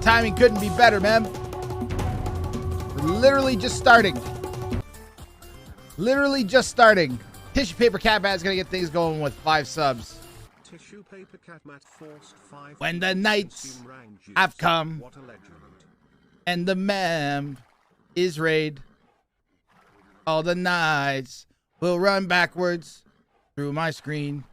timing couldn't be better, man. We're literally just starting. Literally just starting. Tissue Paper Cat Mat's gonna get things going with 5 subs. Tissue Paper Cat Mat forced 5. When the nights have come What a legend. and the mem is raid, all the nights will run backwards through my screen.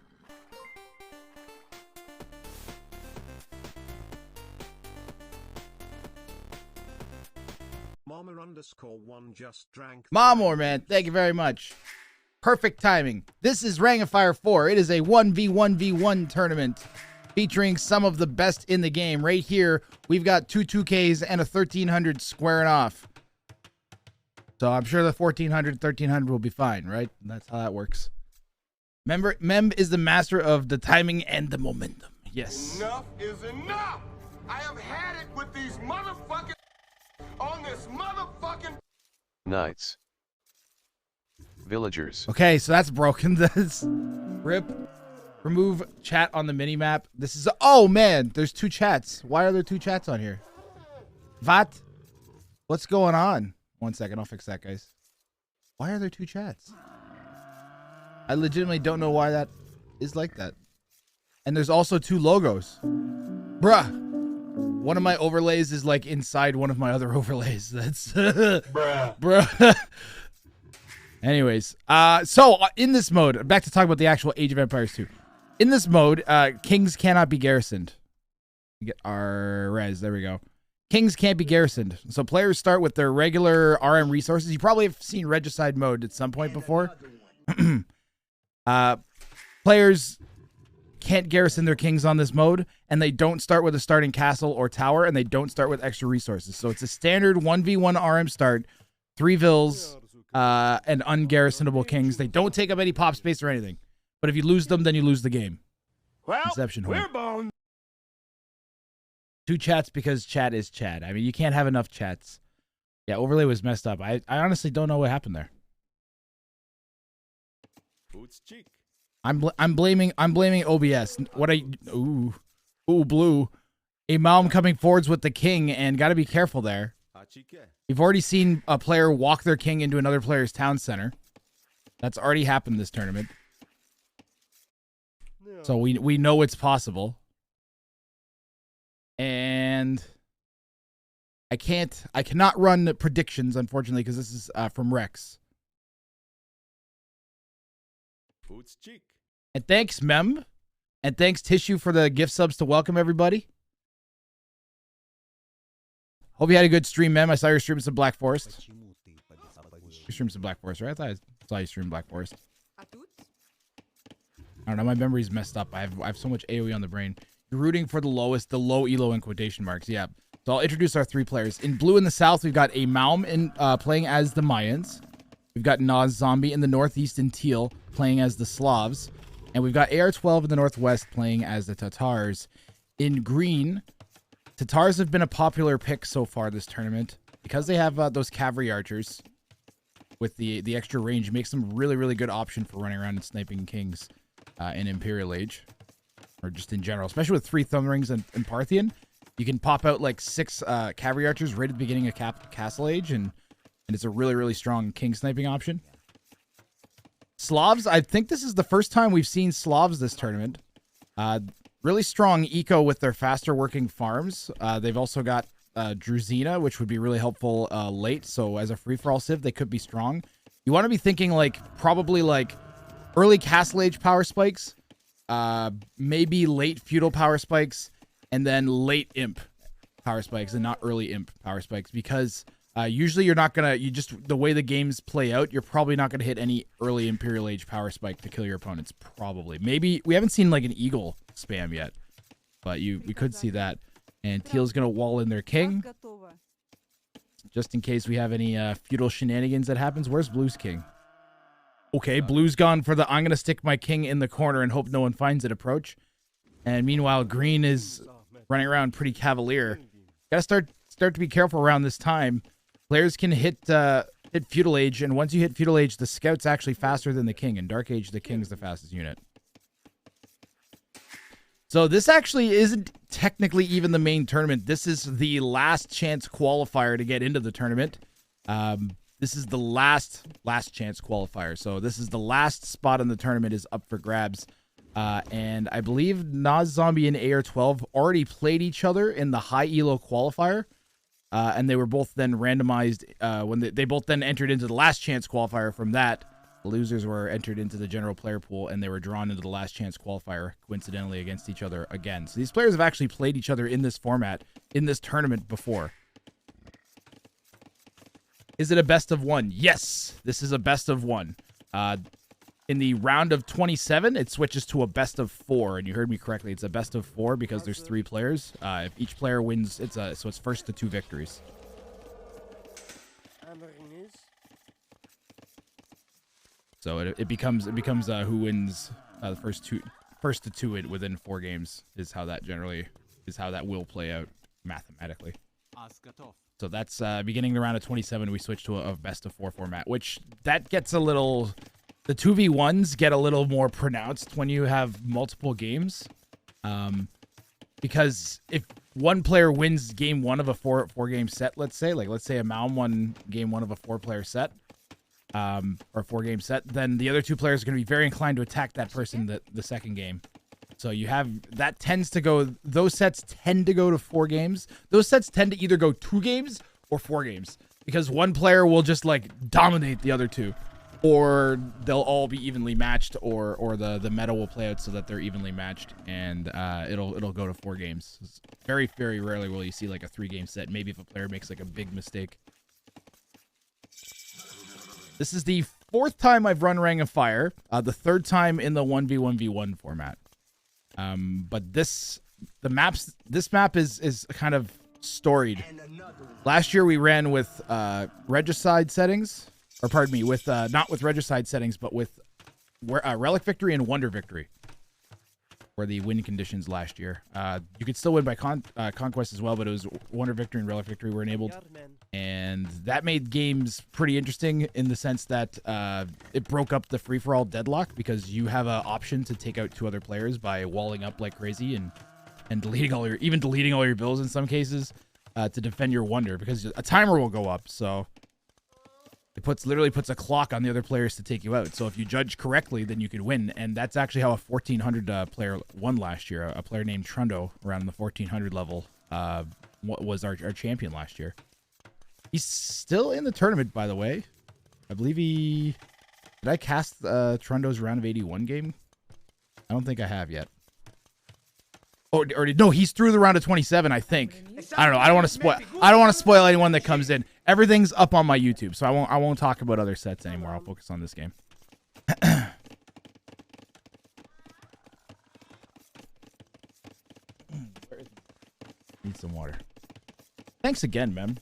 Mama_1 just drank. Momor, man, thank you very much. Perfect timing. This is Qualifier 4. It is a 1v1v1 tournament featuring some of the best in the game. Right here, we've got 2 2Ks and a 1300 squaring off. So I'm sure the 1300 will be fine, right? That's how that works. Remember, Mem is the master of the timing and the momentum. Yes. Enough is enough. I have had it with these motherfucking on this motherfucking Knights. Villagers. Okay, so that's broken. This rip. Remove chat on the mini map. This is oh man, there's 2 chats. Why are there 2 chats on here? What? What's going on? 1 second, I'll fix that, guys. Why are there 2 chats? I legitimately don't know why that is like that. And there's also 2 logos. Bruh. One of my overlays is like inside one of my other overlays. That's bruh. Anyways, so in this mode, back to talk about the actual Age of Empires 2. In this mode, kings cannot be garrisoned. Get our res, there we go. Kings can't be garrisoned. So players start with their regular RM resources. You probably have seen regicide mode at some point before. Players can't garrison their kings on this mode, and they don't start with a starting castle or tower, and they don't start with extra resources. So it's a standard 1v1 RM start, 3 vills, and ungarrisonable kings. They don't take up any pop space or anything. But if you lose them, then you lose the game. well, Inception home. we're boned. 2 chats because chat is chat. I mean, you can't have enough chats. Yeah, overlay was messed up. I honestly don't know what happened there. I'm blaming OBS. Ooh blue. Amaom coming forwards with the king, and got to be careful there. We've already seen a player walk their king into another player's town center. That's already happened this tournament. So we know it's possible. And I cannot run predictions, unfortunately, because this is from Rex. And thanks, Mem. And thanks, Tissue, for the gift subs to welcome everybody. Hope you had a good stream, Mem. I saw your stream some Black Forest. You streamed some Black Forest, right? I thought I saw you stream Black Forest. I don't know. My memory's messed up. I have so much AoE on the brain. You're rooting for the low elo in quotation marks. Yeah. So I'll introduce our 3 players. In blue in the south, we've got Amaom playing as the Mayans. We've got Noszombie in the northeast in teal playing as the Slavs. And we've got Ar12 in the northwest playing as the Tatars. In green, Tatars have been a popular pick so far this tournament because they have those cavalry archers with the extra range. Makes them really, really good option for running around and sniping kings in Imperial Age. Or just in general, especially with 3 Thumb Rings and Parthian. You can pop out like 6 cavalry archers right at the beginning of Castle Age, and it's a really, really strong king sniping option. Slavs, I think this is the first time we've seen Slavs this tournament. Really strong eco with their faster working farms. They've also got Druzina, which would be really helpful late. So as a free-for-all civ, they could be strong. You want to be thinking probably early Castle Age power spikes, maybe late feudal power spikes, and then late imp power spikes, and not early imp power spikes, because usually you're not gonna, the way the games play out, you're probably not gonna hit any early Imperial Age power spike to kill your opponents. Probably, maybe we haven't seen an eagle spam yet, but we could see that. And teal's gonna wall in their king, just in case we have any feudal shenanigans that happens. Where's blue's king? Okay, blue's gone for the I'm gonna stick my king in the corner and hope no one finds it approach. And meanwhile, green is running around pretty cavalier. Gotta start to be careful around this time. Players can hit feudal age, and once you hit feudal age, the scout's actually faster than the king. In dark age, the king's the fastest unit. So this actually isn't technically even the main tournament. This is the last chance qualifier to get into the tournament. This is the last chance qualifier. So this is the last spot in the tournament is up for grabs. And I believe Noszombie and Ar12 already played each other in the high elo qualifier. And they were both then randomized when they both then entered into the last chance qualifier. From that, the losers were entered into the general player pool, and they were drawn into the last chance qualifier, coincidentally, against each other again. So these players have actually played each other in this format, in this tournament before. Is it a best of one? Yes, this is a best of one. In the round of 27, it switches to a best of 4, and you heard me correctly. It's a best of 4 because there's 3 players. If each player wins, so it's first to 2 victories. So it becomes who wins the first to 2 it within 4 games is how that will play out mathematically. So that's beginning the round of 27. We switch to a best of 4 format, which that gets a little. The 2v1s get a little more pronounced when you have multiple games, because if one player wins game 1 of a four game set, let's say Amaom won game 1 of a 4-player set. Or 4-game set, then the other 2 players are going to be very inclined to attack that person the second game. So you have that tends to go. Those sets tend to go to 4 games. Those sets tend to either go 2 games or 4 games because one player will just like dominate the other 2, or they'll all be evenly matched, or the meta will play out so that they're evenly matched, and it'll go to 4 games. Very, very rarely will you see like a 3-game set. Maybe if a player makes like a big mistake. This is the 4th time I've run Wrang of Fire, the 3rd time in the 1v1v1 format. But this map is kind of storied. Last year we ran with regicide settings, or pardon me, with not with regicide settings, but with Relic Victory and Wonder Victory were the win conditions last year. You could still win by Conquest as well, but it was Wonder Victory and Relic Victory were enabled. And that made games pretty interesting in the sense that it broke up the free-for-all deadlock, because you have an option to take out 2 other players by walling up like crazy and deleting all your bills in some cases to defend your Wonder, because a timer will go up. So it literally puts a clock on the other players to take you out. So if you judge correctly, then you can win. And that's actually how a 1400 player won last year. A player named Trundo around the 1400 level was our champion last year. He's still in the tournament, by the way. I believe did I cast Trundo's round of 81 game? I don't think I have yet. No, he's through the round of 27, I think. I don't know. I don't want to spoil anyone that comes in. Everything's up on my YouTube, so I won't talk about other sets anymore. I'll focus on this game. Need some water. Thanks again, Mem.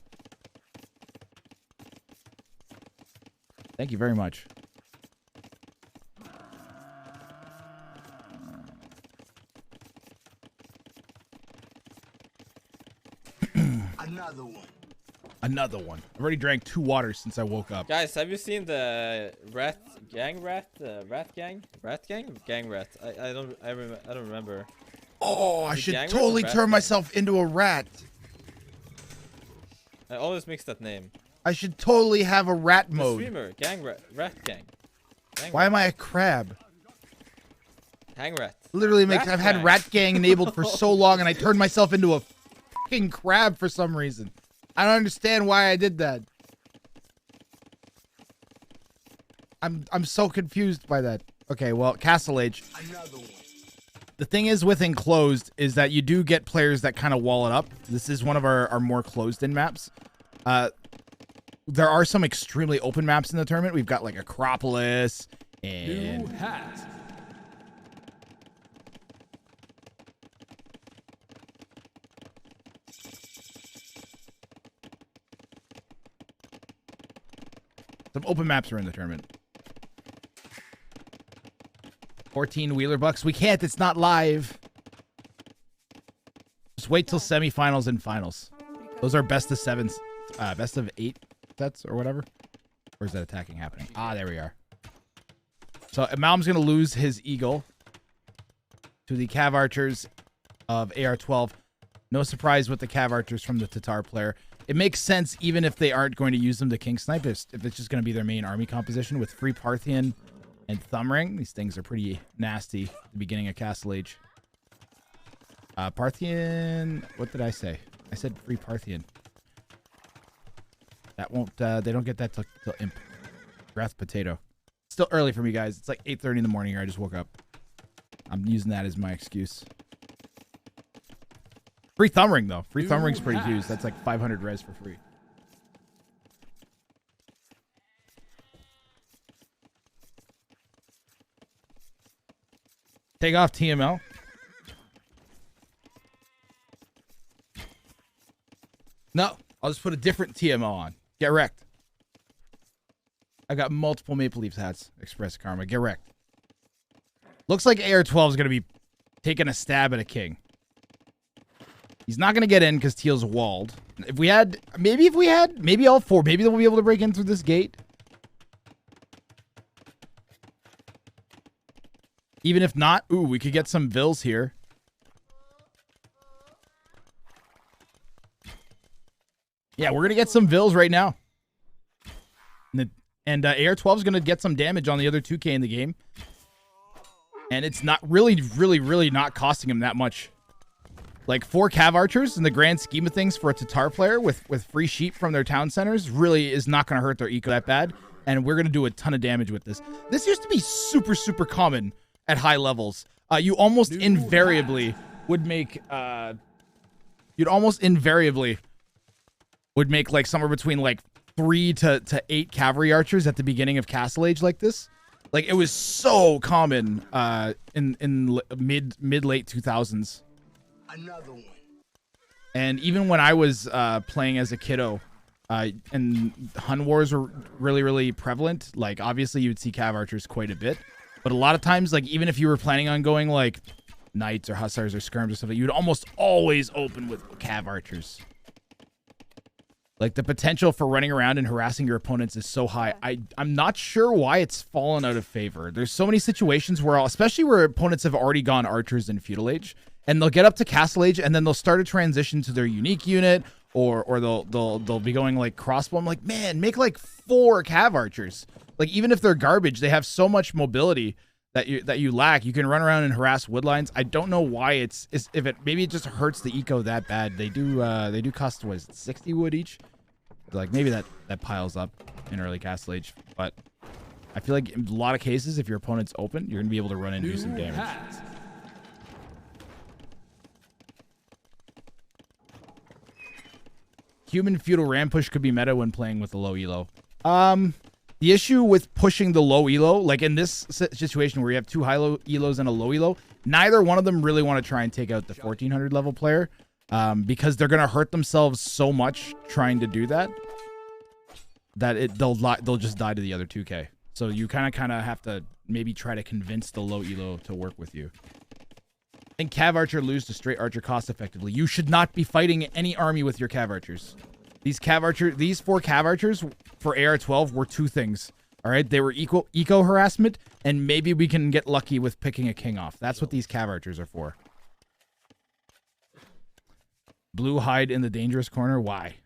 Thank you very much. Another one. I've already drank 2 waters since I woke up. Guys, have you seen the rat gang? I don't remember. Oh, I should totally turn myself into a rat. I always mix that name. I should totally have a rat The mode. streamer, rat gang. Why am I a crab? Hang rat. Literally I've had rat gang enabled for so long, and I turned myself into a fucking crab for some reason. I don't understand why I did that. I'm so confused by that. Okay, well, Castle Age. The thing is with Enclosed is that you do get players that kind of wall it up. This is one of our more closed-in maps. There are some extremely open maps in the tournament. We've got like Acropolis and New hat. some open maps are in the tournament. 14 Wheeler Bucks. We can't. It's not live. Just wait till semifinals and finals. Those are best of 7, best of 8 sets or whatever. Where's that attacking happening? Ah, there we are. So Amaom's going to lose his Eagle. to the Cav Archers of AR12. No surprise with the Cav Archers from the Tatar player. It makes sense even if they aren't going to use them to King Snipe, if it's just going to be their main army composition with Free Parthian and Thumbring. These things are pretty nasty at the beginning of Castle Age. Parthian, what did I say? I said Free Parthian. That won't, they don't get that till Imp. Wrath Potato. Still early for me, guys. It's like 8:30 in the morning here. I just woke up. I'm using that as my excuse. Free Thumbring, though. Free Thumbring's pretty huge. That's like 500 res for free. Take off TML. No, I'll just put a different TML on. Get wrecked. I got multiple Maple Leafs hats. Express Karma. Get wrecked. Looks like AR12 is going to be taking a stab at a king. He's not going to get in because Teal's walled. Maybe all four. Maybe they'll be able to break in through this gate. Even if not, ooh, we could get some Vills here. Yeah, we're going to get some Vills right now. And AR12 is going to get some damage on the other 2K in the game. And it's not really not costing him that much. Like 4 Cav Archers in the grand scheme of things for a Tatar player with free sheep from their town centers really is not going to hurt their eco that bad. And we're going to do a ton of damage with this. This used to be super common at high levels. You almost invariably would make... would make like somewhere between like 3 to 8 cavalry archers at the beginning of Castle Age like this. Like it was so common in mid-late 2000s. Another one. And even when I was playing as a kiddo, and Hun Wars were really prevalent, like obviously you would see Cav Archers quite a bit. But a lot of times, like even if you were planning on going like Knights or Hussars or Skirms or something, you would almost always open with Cav Archers. Like the potential for running around and harassing your opponents is so high. I'm not sure why it's fallen out of favor. There's so many situations where, especially where opponents have already gone archers in Feudal Age, and they'll get up to Castle Age and then they'll start a transition to their unique unit, or they'll be going like crossbow. I'm like, man, make like 4 Cav Archers. Like even if they're garbage, they have so much mobility that you lack. You can run around and harass woodlines. I don't know why maybe it just hurts the eco that bad. They do cost, what is it, 60 wood each? Like maybe that piles up in early Castle Age, but I feel like in a lot of cases, if your opponent's open, you're gonna be able to run in and do some damage. Human feudal ram push could be meta when playing with a low elo. The issue with pushing the low elo, like in this situation where you have 2 high low elos and a low elo, neither one of them really want to try and take out the 1400 level player, because they're gonna hurt themselves so much trying to do that they'll just die to the other 2K. So you kind of have to maybe try to convince the low elo to work with you. I think Cav Archer lose to straight Archer cost effectively. You should not be fighting any army with your Cav Archers. These 4 Cav Archers for AR12 were 2 things. All right, they were eco harassment, and maybe we can get lucky with picking a king off. That's what these Cav Archers are for. Blue hide in the dangerous corner. Why?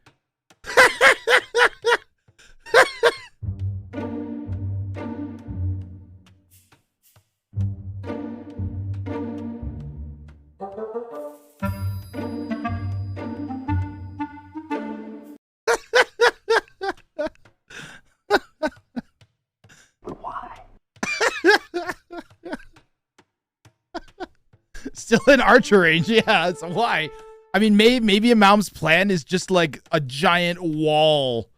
Still in archer range, yeah, that's why. I mean, maybe Amaom's plan is just like a giant wall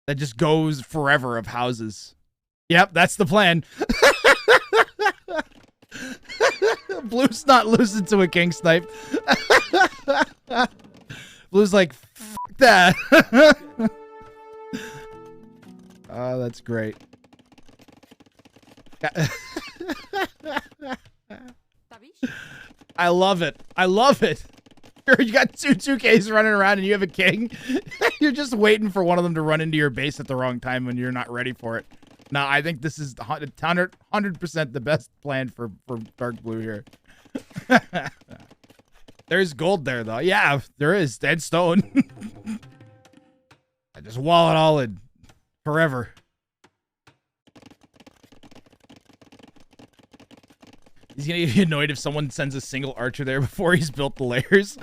that just goes forever of houses. Yep, that's the plan. Blue's not losing to a king snipe. Blue's like, F that. Oh, that's great. I love it. I love it. You got 2Ks running around and you have a king. You're just waiting for one of them to run into your base at the wrong time when you're not ready for it. No, I think this is 100% the best plan for Dark Blue here. There's gold there, though. Yeah, there is. Dead stone. I just wall it all in. Forever. He's gonna get annoyed if someone sends a single archer there before he's built the layers.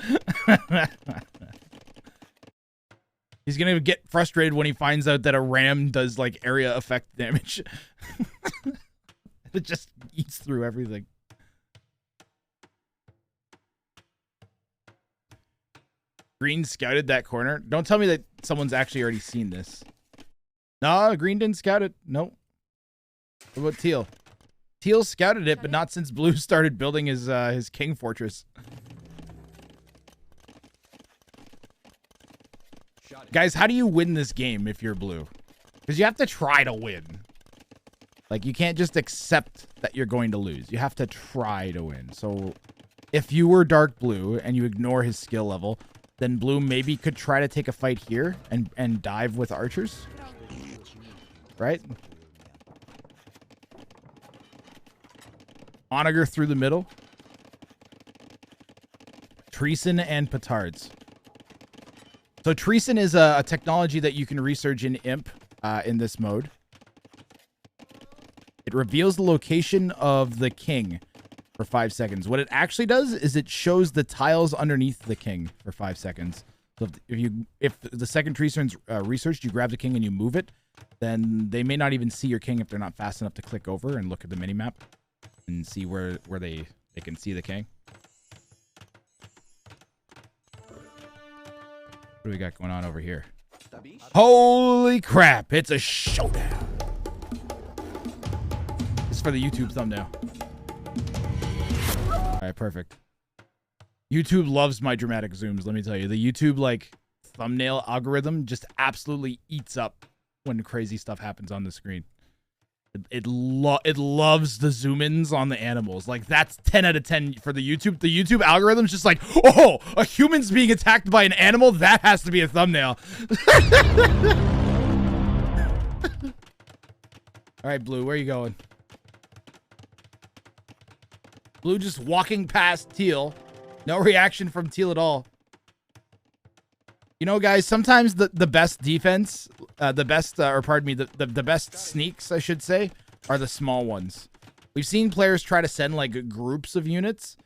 He's gonna get frustrated when he finds out that a ram does, like, area effect damage. It just eats through everything. Green scouted that corner. Don't tell me that someone's actually already seen this. No, Green didn't scout it. Nope. What about Teal? Teal scouted it, but not since Blue started building his king fortress. Guys, how do you win this game if you're Blue? Because you have to try to win. Like, you can't just accept that you're going to lose. You have to try to win. So, if you were Dark Blue and you ignore his skill level, then Blue maybe could try to take a fight here and dive with archers. Right? Onager through the middle. Treason and petards. So Treason is a technology that you can research in Imp in this mode. It reveals the location of the king for 5 seconds. What it actually does is it shows the tiles underneath the king for 5 seconds. So if the second Treason's researched, you grab the king and you move it, then they may not even see your king if they're not fast enough to click over and look at the minimap and see where they can see the king. What do we got going on over here? Holy crap, it's a showdown. This is for the YouTube thumbnail. All right, perfect. YouTube loves my dramatic zooms, let me tell you. The YouTube, like, thumbnail algorithm just absolutely eats up when crazy stuff happens on the screen. It loves the zoom-ins on the animals. Like, that's 10 out of 10 for the YouTube. The YouTube algorithm's just like, oh, a human's being attacked by an animal? That has to be a thumbnail. All right, Blue, where are you going? Blue just walking past Teal. No reaction from Teal at all. You know, guys, sometimes the best defense, the best sneaks, I should say, are the small ones. We've seen players try to send, like, groups of units,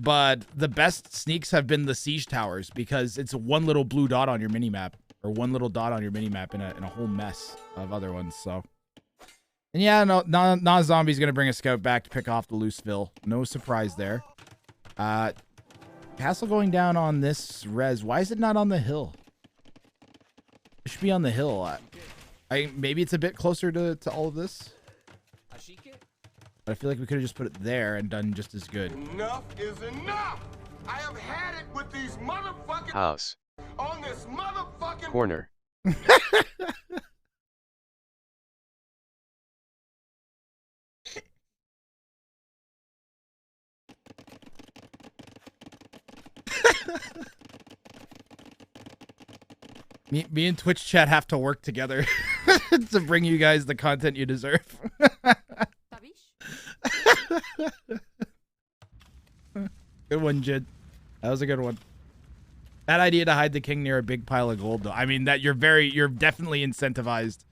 but the best sneaks have been the siege towers because it's one little blue dot on your minimap, or one little dot on your minimap in a whole mess of other ones, so. And yeah, Noszombie's going to bring a scout back to pick off the Looseville. No surprise there. Castle going down on this res. Why is it not on the hill? It should be on the hill. Maybe it's a bit closer to all of this. But I feel like we could have just put it there and done just as good. Enough is enough. I have had it with these motherfucking House. On this motherfucking Corner. Me and Twitch chat have to work together to bring you guys the content you deserve. Good one, Jid. That was a good one. Bad idea to hide the king near a big pile of gold, though. I mean, that you're definitely incentivized.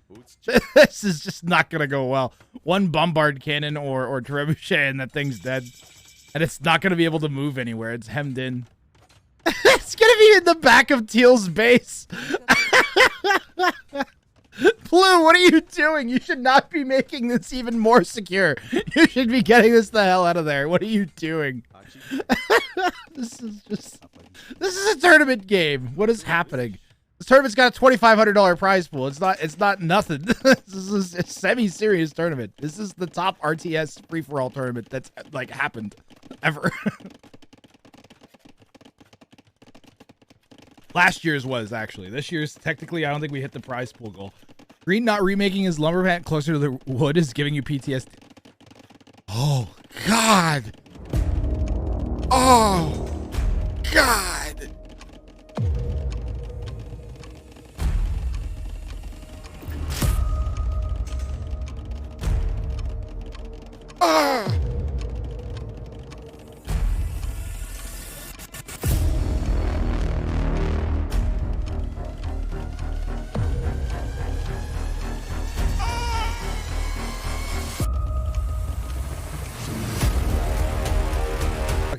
This is just not gonna go well. One bombard cannon or trebuchet and that thing's dead. And it's not gonna be able to move anywhere. It's hemmed in. It's gonna be in the back of Teal's base. Blue, what are you doing? You should not be making this even more secure. You should be getting this the hell out of there. What are you doing? This is a tournament game. What is happening? This tournament's got a $2,500 prize pool. It's not nothing. This is a semi-serious tournament. This is the top RTS free-for-all tournament that's, like, happened ever. Last year's was, actually. This year's, technically, I don't think we hit the prize pool goal. Green not remaking his lumber plant closer to the wood is giving you PTSD. Oh, God. Oh, God.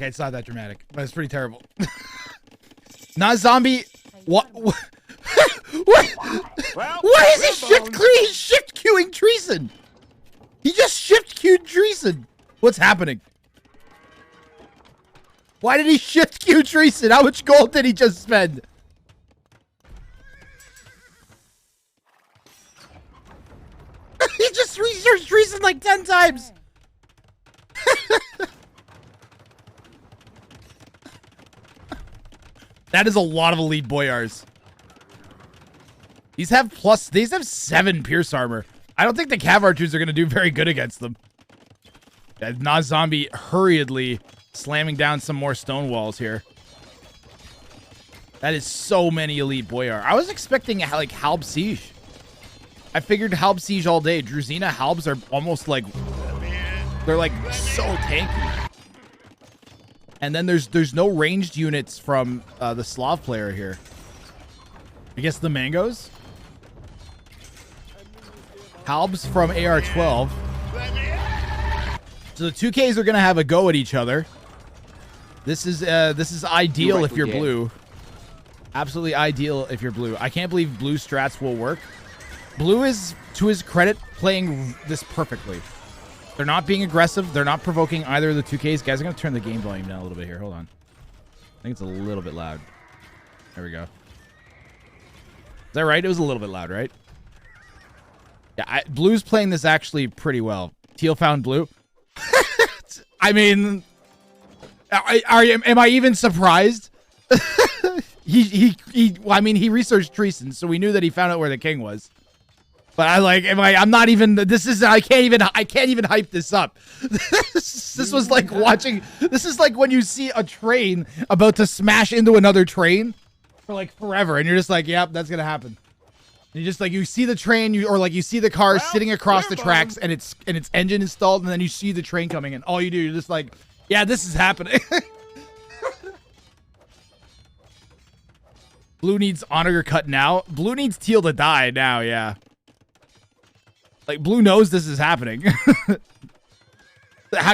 it's not that dramatic, but it's pretty terrible. Noszombie. What? What is he he's shift queuing Treason? He just shift queued Treason. What's happening? Why did he shift queue Treason? How much gold did he just spend? He just researched Treason like 10 times. That is a lot of elite boyars. These have 7 pierce armor. I don't think the Cav Ar2s are going to do very good against them. Noszombie hurriedly slamming down some more stone walls here. That is so many elite boyar. I was expecting like Halb Siege. I figured Halb Siege all day. Druzina Halbs are almost like, they're like so tanky. And then there's no ranged units from the Slav player here. I guess the Mangoes. Halbs from Ar12. So the 2Ks are gonna have a go at each other. This is ideal if you're blue. Absolutely ideal if you're blue. I can't believe blue strats will work. Blue is, to his credit, playing this perfectly. They're not being aggressive. They're not provoking either of the 2Ks. Guys, I'm going to turn the game volume down a little bit here. Hold on. I think it's a little bit loud. There we go. Is that right? It was a little bit loud, right? Yeah, blue's playing this actually pretty well. Teal found blue. I mean, am I even surprised? I mean, he researched Treason, so we knew that he found out where the king was. But I'm not even, I can't even hype this up. This was like watching, this is like when you see a train about to smash into another train for like forever. And you're just like, yep, that's going to happen. And you just like, you see the train, or like you see the car sitting across the tracks and its engine installed. And then you see the train coming in. All you do, you're just like, yeah, this is happening. Blue needs honor cut now. Blue needs Teal to die now, yeah. Like, blue knows this is happening.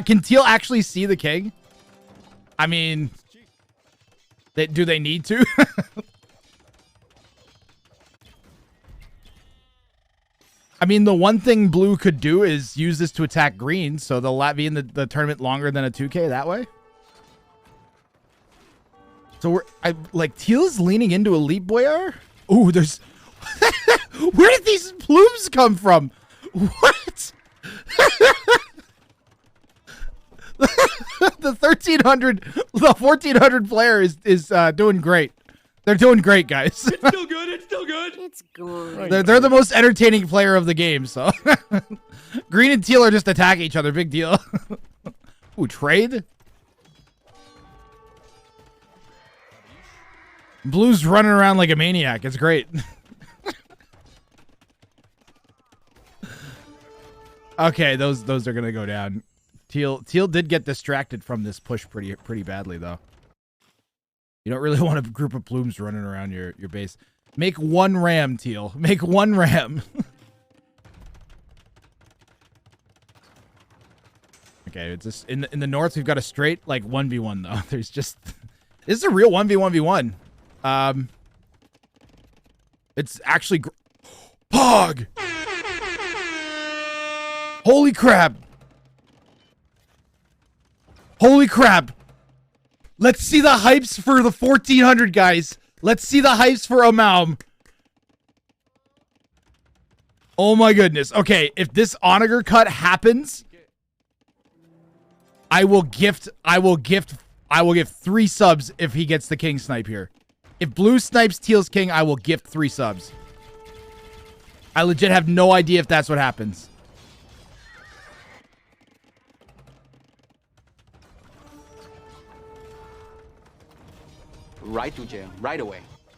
Can Teal actually see the king? I mean, do they need to? I mean, the one thing blue could do is use this to attack green, so they'll be in the tournament longer than a 2K that way. So Teal is leaning into Elite Boyar? Ooh, there's... Where did these plumes come from? What? The 1400 player is doing great. They're doing great, guys. It's still good. It's still good. It's good. They're the most entertaining player of the game, so. Green and Teal are just attacking each other. Big deal. Ooh, trade? Blue's running around like a maniac. It's great. Okay, those are gonna go down. Teal did get distracted from this push pretty badly though. You don't really want a group of plumes running around your base. Make one ram, Teal. Make one ram. Okay, it's just in the north we've got a straight like 1v1 though. There's just this is a real 1v1v1. It's actually Pog. Holy crap. Holy crap. Let's see the hypes for the 1400 guys. Let's see the hypes for Amaom. Oh my goodness. Okay, if this Onager cut happens, I will gift 3 subs if he gets the king snipe here. If blue snipes Teal's king, I will gift 3 subs. I legit have no idea if that's what happens. Right to jail, right away.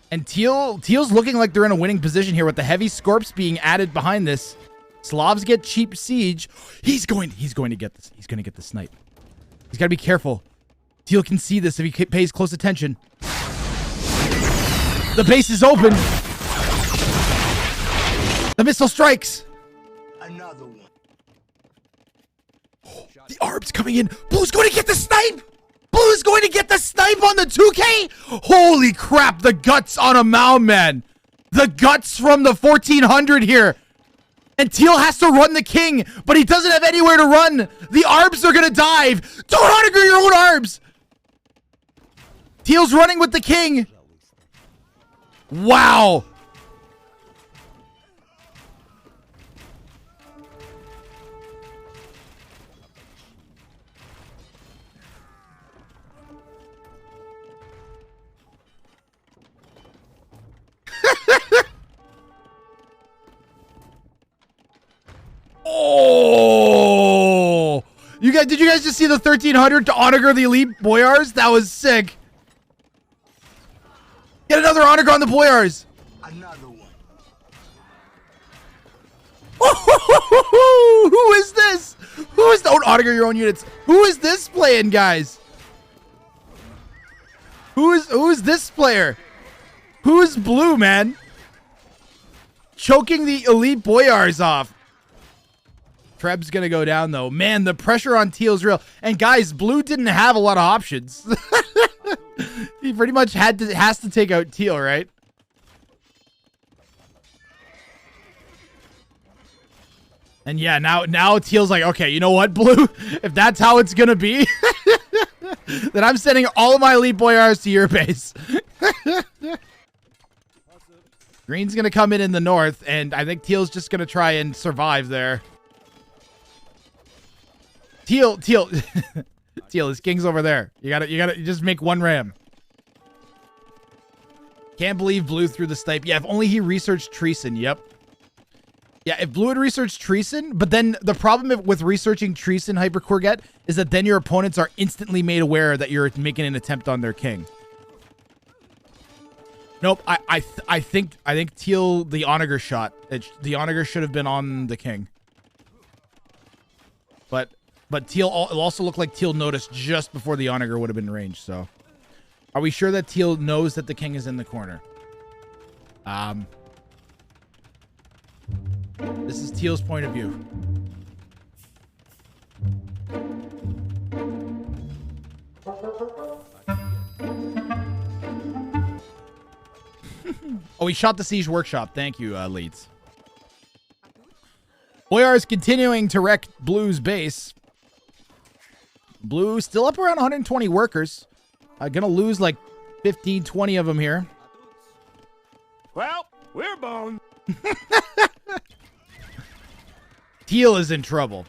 And Teal's looking like they're in a winning position here with the heavy scorps being added behind this. Slavs get cheap siege. He's going to get this. He's going to get the snipe. He's got to be careful. Teal can see this if he pays close attention. The base is open. The missile strikes. Another one. The Arb's coming in. Blue's going to get the snipe. Blue's going to get the snipe on the 2K? Holy crap, the guts on Amaom, man. The guts from the 1400 here. And Teal has to run the king, but he doesn't have anywhere to run. The arbs are going to dive. Don't onager your own arbs. Teal's running with the king. Wow. Oh, did you guys just see the 1300 to onager the elite boyars? That was sick. Get another onager on the boyars. Another one. Who is this? Don't onager your own units. Who is this playing, guys? Who is this player? Who is blue, man? Choking the elite boyars off. Treb's gonna go down though. Man, the pressure on Teal's real. And guys, blue didn't have a lot of options. He pretty much has to take out Teal, right? And yeah, now Teal's like, okay, you know what, blue? If that's how it's gonna be, then I'm sending all of my elite boyars to your base. Green's gonna come in the north, and I think Teal's just gonna try and survive there. Teal, Teal, his king's over there. You gotta just make one ram. Can't believe blue threw the snipe. Yeah, if only he researched Treason. Yep. Yeah, if blue had researched Treason, but then the problem with researching Treason, Hypercourgette, is that then your opponents are instantly made aware that you're making an attempt on their king. Nope, I think Teal, the onager shot. The onager should have been on the king. But Teal, it also looked like Teal noticed just before the onager would have been ranged, so. Are we sure that Teal knows that the king is in the corner? This is Teal's point of view. Oh, he shot the siege workshop. Thank you, Leeds. Boyar is continuing to wreck Blue's base. Blue still up around 120 workers. Gonna lose like 15, 20 of them here. Well, we're boned. Teal is in trouble.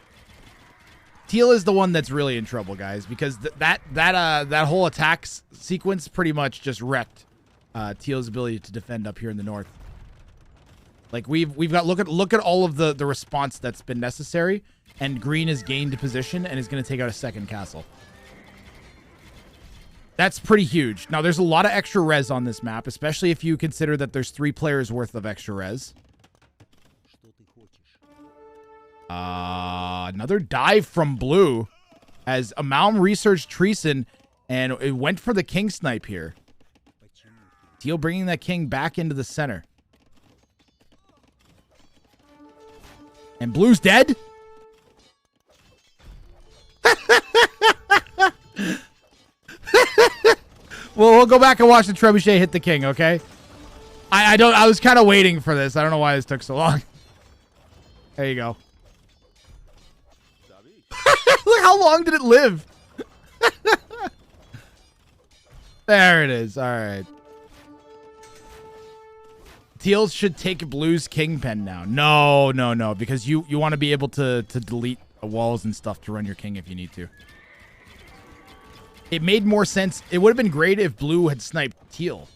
Teal is the one that's really in trouble, guys, because that whole attack sequence pretty much just wrecked Teal's ability to defend up here in the north. Like we've got look at all of the response that's been necessary, and Green has gained position and is going to take out a second castle. That's pretty huge. Now there's a lot of extra res on this map, especially if you consider that there's 3 players worth of extra res. Another dive from blue as Amaom researched Treason and it went for the king snipe here. Teal bringing that king back into the center. And blue's dead? Well, we'll go back and watch the trebuchet hit the king, okay? I was kind of waiting for this. I don't know why this took so long. There you go. Look, how long did it live? There it is. All right. Teal should take blue's kingpin now. No, because you want to be able to delete walls and stuff to run your king if you need to. It made more sense. It would have been great if blue had sniped Teal,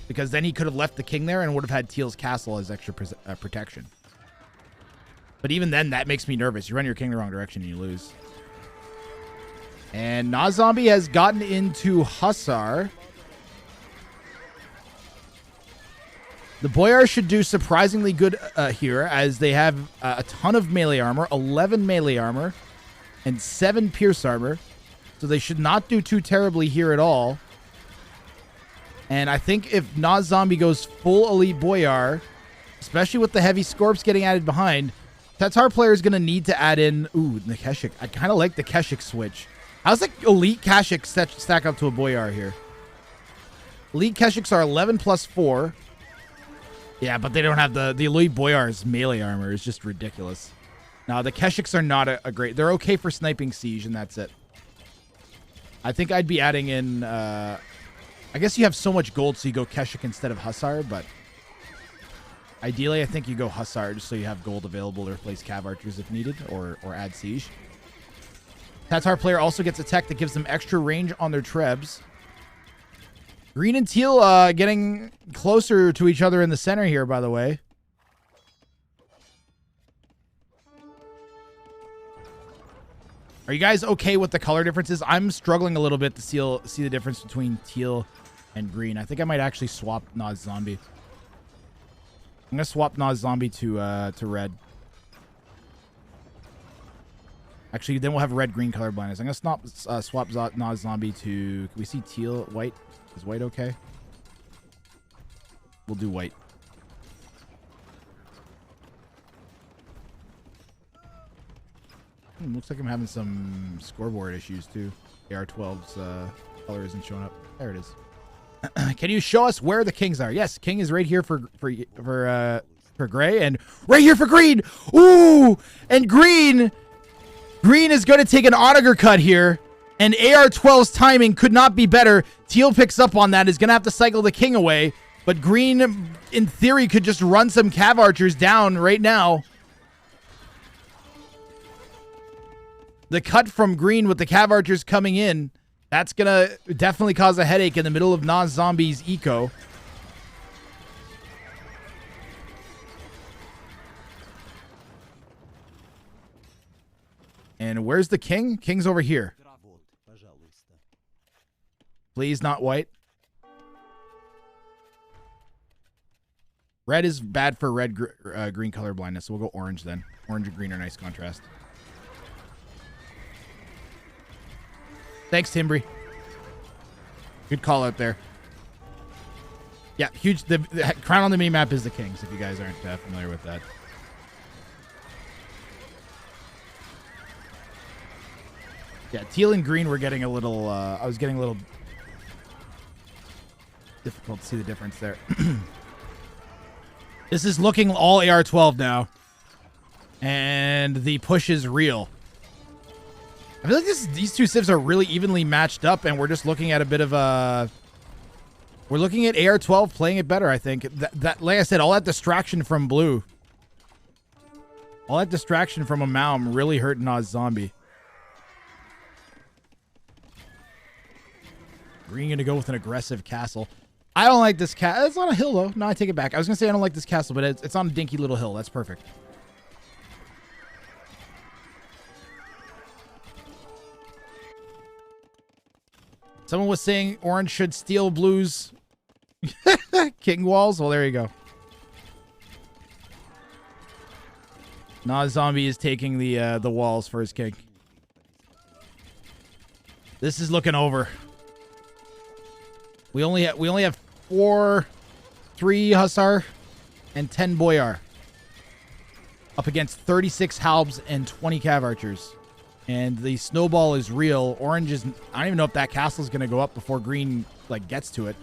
because then he could have left the king there and would have had Teal's castle as extra protection. But even then, that makes me nervous. You run your king the wrong direction and you lose. And Noszombie has gotten into Hussar. The Boyar should do surprisingly good here, as they have a ton of melee armor, 11 melee armor, and 7 pierce armor. So they should not do too terribly here at all. And I think if Noszombie goes full elite Boyar, especially with the heavy Scorps getting added behind, Tatar player is going to need to add in... Ooh, the Keshik. I kind of like the Keshik switch. How's the elite Kashyyyk stack up to a Boyar here? Elite Keshyiks are 11 plus 4. Yeah, but they don't have the elite Boyar's melee armor is just ridiculous. No, the Keshyiks are not a great... They're okay for sniping siege, and that's it. I think I'd be adding in... I guess you have so much gold, so you go Keshik instead of Hussar, but... Ideally, I think you go Hussar just so you have gold available to replace Cav Archers if needed, or add siege. Tatar player also gets a tech that gives them extra range on their trebs. Green and teal getting closer to each other in the center here, by the way. Are you guys okay with the color differences? I'm struggling a little bit to see the difference between teal and green. I think I might actually swap Noszombie. I'm gonna swap Noszombie to red. Actually, then we'll have red-green color blindness. I'm gonna swap Noszombie to... Can we see teal, white? Is white okay? We'll do white. Looks like I'm having some scoreboard issues too. Ar12's color isn't showing up. There it is. Can you show us where the kings are? Yes, king is right here for gray, and right here for green. Ooh, and green is going to take an Onager cut here, and AR12's timing could not be better. Teal picks up on that. Is going to have to cycle the king away, but green, in theory, could just run some Cav Archers down right now. The cut from green with the Cav Archers coming in, that's going to definitely cause a headache in the middle of Noszombie's eco. And where's the king? King's over here. Please, not white. Red is bad for green color blindness, so we'll go orange then. Orange and green are nice contrast. Thanks, Timbri. Good call out there. Yeah, huge. The crown on the mini-map is the kings, if you guys aren't familiar with that. Yeah, teal and green were getting a little... I was getting a little... difficult to see the difference there. This is looking all AR12 now. And the push is real. I feel like these two civs are really evenly matched up, and we're just looking at a bit of a... We're looking at AR12 playing it better, I think. That, like I said, all that distraction from blue. All that distraction from Amaom really hurt Noszombie. Green going to go with an aggressive castle. I don't like this castle. It's on a hill, though. No, I take it back. I was going to say I don't like this castle, but it's on a dinky little hill. That's perfect. Someone was saying orange should steal blue's king walls. Well, there you go. Noszombie is taking the walls for his king. This is looking over. We only have 3 Hussar and 10 Boyar up against 36 Halbs and 20 Cav Archers. And the snowball is real. Orange is... I don't even know if that castle is going to go up before green, like, gets to it.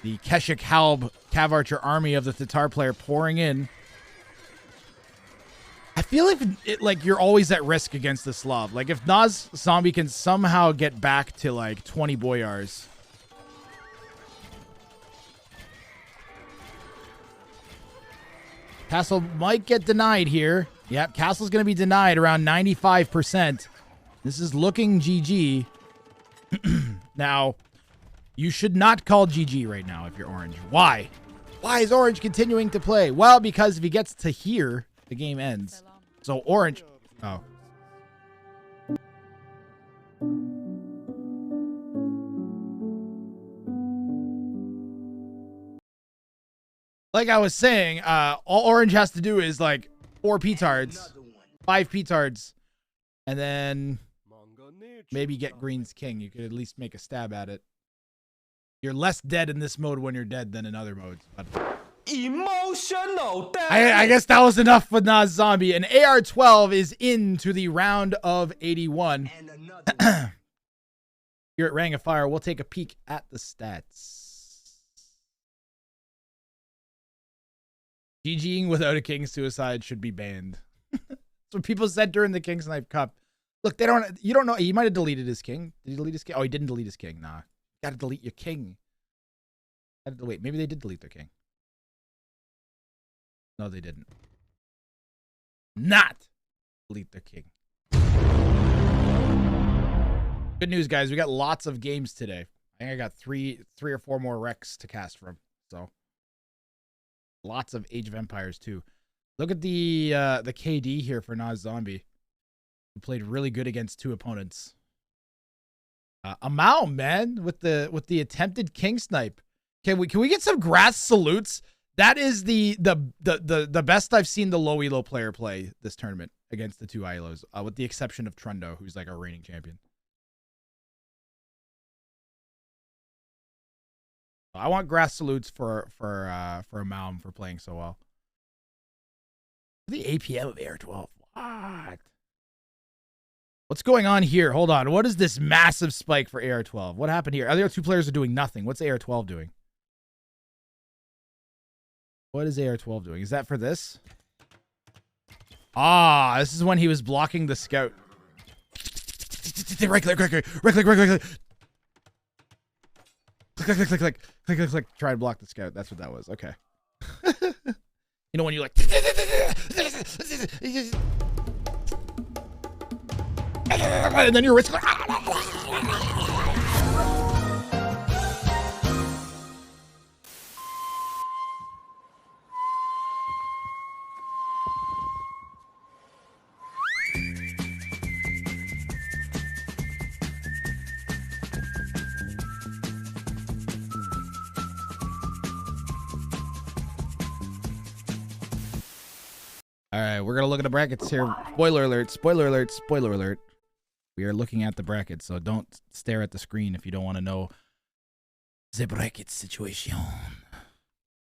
The Keshik Halb Cav Archer army of the Tatar player pouring in. I feel like you're always at risk against the Slav. Like, if Noszombie can somehow get back to, like, 20 Boyars... Castle might get denied here. Yep, Castle's going to be denied around 95%. This is looking GG. Now, you should not call GG right now if you're orange. Why? Why is orange continuing to play? Well, because if he gets to here, the game ends. So orange... Oh. Like I was saying, all orange has to do is like 4 petards, 5 petards, and then maybe get green's king. You could at least make a stab at it. You're less dead in this mode when you're dead than in other modes. But Emotional damage. I guess that was enough for Noszombie. And AR12 is into the round of 81. Here at Wrang of Fire, we'll take a peek at the stats. GGing without a King Suicide should be banned. That's what people said during the King's Knife Cup. Look, you don't know. He might have deleted his king. Did he delete his king? Oh, he didn't delete his king. Nah. Gotta delete your king. Wait, maybe they did delete their king. No, they didn't. Not delete their king. Good news, guys. We got lots of games today. I think I got three or four more Recs to cast from. So lots of Age of Empires too. Look at the KD here for Noszombie. Who played really good against two opponents. Amaom, man, with the attempted king snipe. Can we get some grass salutes? That is the best I've seen the low elo player play this tournament against the two Ilos, with the exception of Trundo, who's like a reigning champion. I want grass salutes for Amaom for playing so well. The APM of Ar12. What? What's going on here? Hold on. What is this massive spike for Ar12? What happened here? Other two players are doing nothing. What's Ar12 doing? What is Ar12 doing? Is that for this? Ah, this is when he was blocking the scout. Right click. Click. Try to block the scout. That's what that was. Okay. You know when you like... And then your wrist... All right, we're going to look at the brackets here. Spoiler alert, spoiler alert, spoiler alert. We are looking at the brackets, so don't stare at the screen if you don't want to know the bracket situation.